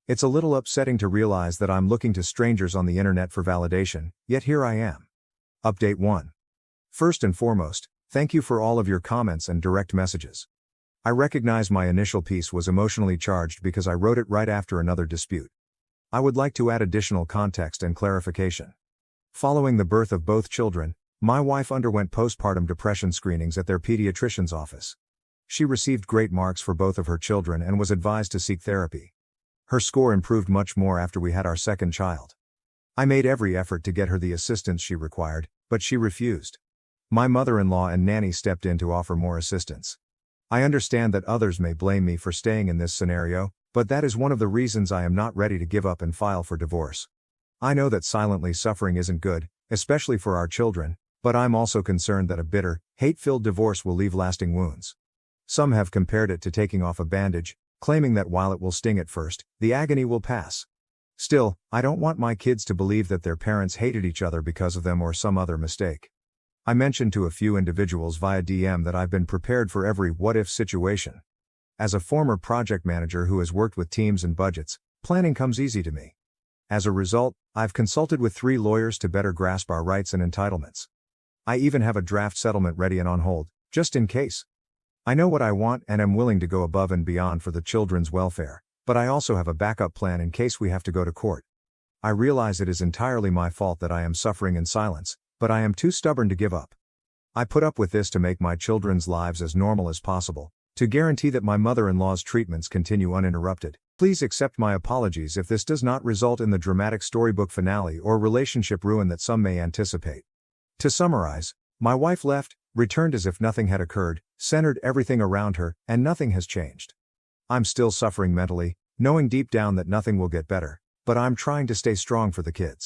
It's a little upsetting to realize that I'm looking to strangers on the internet for validation, yet here I am. Update 1. First and foremost, thank you for all of your comments and direct messages. I recognize my initial piece was emotionally charged because I wrote it right after another dispute. I would like to add additional context and clarification. Following the birth of both children, my wife underwent postpartum depression screenings at their pediatrician's office. She received great marks for both of her children and was advised to seek therapy. Her score improved much more after we had our second child. I made every effort to get her the assistance she required, but she refused. My mother-in-law and nanny stepped in to offer more assistance. I understand that others may blame me for staying in this scenario, but that is one of the reasons I am not ready to give up and file for divorce. I know that silently suffering isn't good, especially for our children, but I'm also concerned that a bitter, hate-filled divorce will leave lasting wounds. Some have compared it to taking off a bandage, claiming that while it will sting at first, the agony will pass. Still, I don't want my kids to believe that their parents hated each other because of them or some other mistake. I mentioned to a few individuals via DM that I've been prepared for every what-if situation. As a former project manager who has worked with teams and budgets, planning comes easy to me. As a result, I've consulted with 3 lawyers to better grasp our rights and entitlements. I even have a draft settlement ready and on hold, just in case. I know what I want and am willing to go above and beyond for the children's welfare, but I also have a backup plan in case we have to go to court. I realize it is entirely my fault that I am suffering in silence, but I am too stubborn to give up. I put up with this to make my children's lives as normal as possible, to guarantee that my mother-in-law's treatments continue uninterrupted. Please accept my apologies if this does not result in the dramatic storybook finale or relationship ruin that some may anticipate. To summarize, my wife left, returned as if nothing had occurred, centered everything around her, and nothing has changed. I'm still suffering mentally, knowing deep down that nothing will get better, but I'm trying to stay strong for the kids.